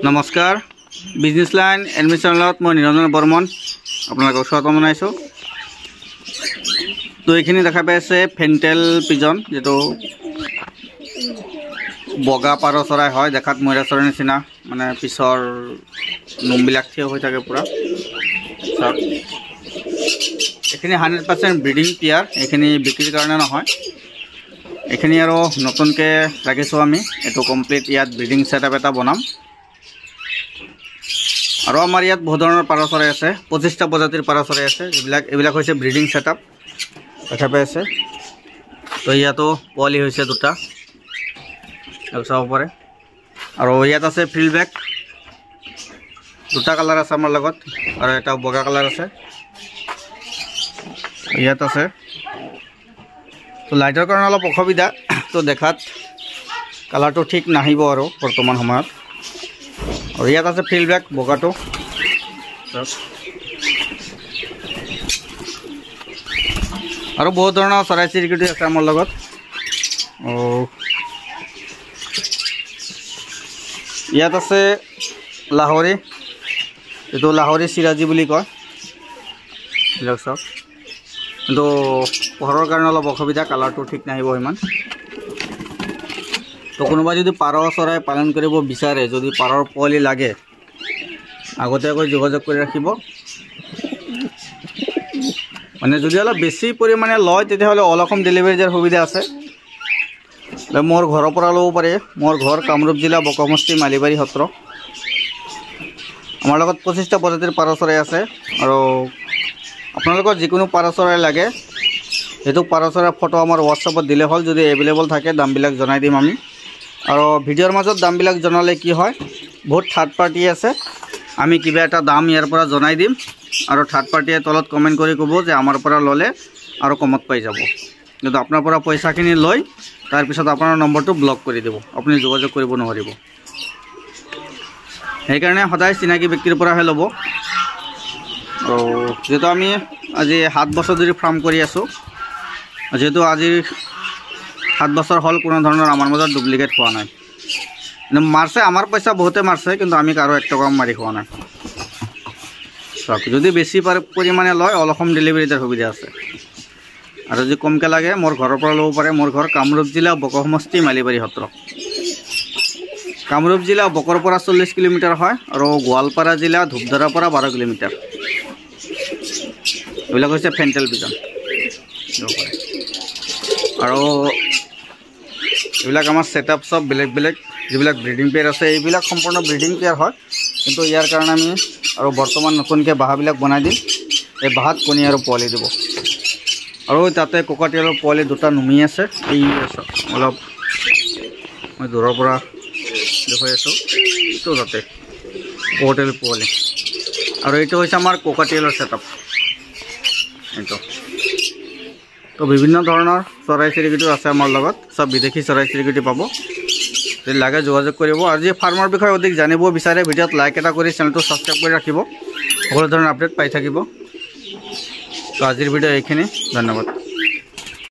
নমস্কাৰ business line এডমিশ্যনত মই নিৰঞ্জন বৰ্মন আপোনালোকক স্বাগতম জনাইছোঁ। তো এইখিনি দেখা পাই আছে ফেণ্টেল পিজন, যেটো বগা পাৰ চৰাই হয়, দেখাত ময়ৰা চৰাইৰ নিচিনা, মানে পিছৰ নোমবিলাক থিয় হৈ থাকে পুৰা। এইখিনি 100% ব্ৰিডিং পেয়াৰ, এইখিনি বিক্ৰীৰ কাৰণে নহয়। এইখিনি আৰু নতুনকৈ ৰাখিছোঁ আমি, এইটো কমপ্লিট ইয়াত ব্ৰিডিং ছেটআপ এটা বনাম। আৰু আমাৰ ইয়াত বহু ধৰণৰ পাৰ চৰাই আছে, 25টা প্ৰজাতিৰ পাৰ চৰাই আছে, এইবিলাক হৈছে ব্ৰিডিং ছেটআপ দেখা পাই আছে। তো ইয়াতো পোৱালি হৈছে দুটা, চাব পাৰে। আৰু ইয়াত আছে ফিল্ডবেক, দুটা কালাৰ আছে আমাৰ লগত, আৰু এটা বগা কালাৰ আছে ইয়াত আছে। তো লাইটৰ কাৰণে অলপ অসুবিধা, তো দেখাত কালাৰটো ঠিক নাহিব আৰু বৰ্তমান সময়ত। আৰু ইয়াত আছে ফিল্ডবেক বগাটো, আৰু বহুত ধৰণৰ চৰাই চিৰিকটি আছে আমাৰ লগত। ইয়াত আছে লাহৰি, এইটো লাহৰি চিৰাজী বুলি কয়, এইবিলাক চাওক। কিন্তু পোহৰৰ কাৰণে অলপ অসুবিধা, কালাৰটো ঠিক নাহিব ইমান। তো কোনোবাই যদি পাৰ চৰাই পালন কৰিব বিচাৰে, যদি পাৰৰ পোৱালি লাগে, আগতীয়াকৈ যোগাযোগ কৰি ৰাখিব। মানে যদি অলপ বেছি পৰিমাণে লয়, তেতিয়াহ'লে অল অসম ডেলিভাৰী দিয়াৰ সুবিধা আছে। মোৰ ঘৰৰ পৰা ল'ব পাৰে। মোৰ ঘৰ কামৰূপ জিলা বকমস্তি মালিবাৰী সত্ৰ। আমাৰ লগত 25টা প্ৰজাতিৰ পাৰ চৰাই আছে। আৰু আপোনালোকৰ যিকোনো পাৰ চৰাই লাগে, সেইটো পাৰ চৰাই ফটো আমাৰ হোৱাটছআপত দিলে হ'ল। যদি এভেইলেবল থাকে দামবিলাক জনাই দিম আমি। আৰু ভিডিঅ'ৰ মাজত দামবিলাক জনালে কি হয়, বহুত থাৰ্ড পাৰ্টি আছে, আমি কিবা এটা দাম ইয়াৰ পৰা জনাই দিম, আৰু থাৰ্ড পাৰ্টিয়ে তলত কমেণ্ট কৰি ক'ব যে আমাৰ পৰা ল'লে আৰু কমত পাই যাব। কিন্তু আপোনাৰ পৰা পইচাখিনি লৈ তাৰপিছত আপোনাৰ নম্বৰটো ব্লক কৰি দিব, আপুনি যোগাযোগ কৰিব নোৱাৰিব। সেইকাৰণে সদায় চিনাকি ব্যক্তিৰ পৰাহে ল'ব। আৰু যিহেতু আমি আজি 7 বছৰ ধৰি ফাৰ্ম কৰি আছোঁ, যিহেতু আজি 7 বছৰ হ'ল, কোনো ধৰণৰ আমাৰ মাজত ডুপ্লিকেট হোৱা নাই। কিন্তু মাৰছে, আমাৰ পইচা বহুতে মাৰছে, কিন্তু আমি কাৰো 1 টকাও মাৰি খোৱা নাই। চাওক, যদি বেছি পৰিমাণে লয়, অল অসম ডেলিভাৰী দিয়াৰ সুবিধা আছে। আৰু যদি কমকৈ লাগে, মোৰ ঘৰৰ পৰা ল'ব পাৰে। মোৰ ঘৰ কামৰূপ জিলা বকমস্তি মালিবাৰী সত্ৰ। কামৰূপ জিলা বকৰ পৰা 40 কিলোমিটাৰ হয়, আৰু গোৱালপাৰা জিলা ধূপধাৰাৰ পৰা 12 কিলোমিটাৰ। এইবিলাক হৈছে ফেণ্টেল পিজন। আৰু এইবিলাক আমাৰ ছেটআপ চব বেলেগ বেলেগ। যিবিলাক ব্ৰিডিং পেয়াৰ আছে, এইবিলাক সম্পূৰ্ণ ব্ৰিডিং পেয়াৰ হয়, কিন্তু ইয়াৰ কাৰণে আমি আৰু বৰ্তমান নতুনকৈ বাহাবিলাক বনাই দিম। এই বাহাত কণী আৰু পোৱালি দিব। আৰু তাতে ককাটিয়ালৰ পোৱালি দুটা নুমি আছে। এই অলপ মই দূৰৰ পৰা দেখুৱাই আছোঁ, এইটো তাতে ককাটিয়াল পোৱালি। আৰু এইটো হৈছে আমাৰ ককাটিয়ালৰ ছেটআপ এইটো। তো বিভিন্ন ধৰণৰ চৰাই চিৰিকটি আছে আমাৰ লগত, চব বিদেশী চৰাই চিৰিকটি পাব। যদি লাগে যোগাযোগ কৰিব। আৰু যি ফাৰ্মৰ বিষয়ে অধিক জানিব বিচাৰে, ভিডিঅ'ত লাইক এটা কৰি চেনেলটো ছাবস্ক্ৰাইব কৰি ৰাখিব, সকলো ধৰণৰ আপডেট পাই থাকিব। তো আজিৰ ভিডিঅ' এইখিনি, ধন্যবাদ।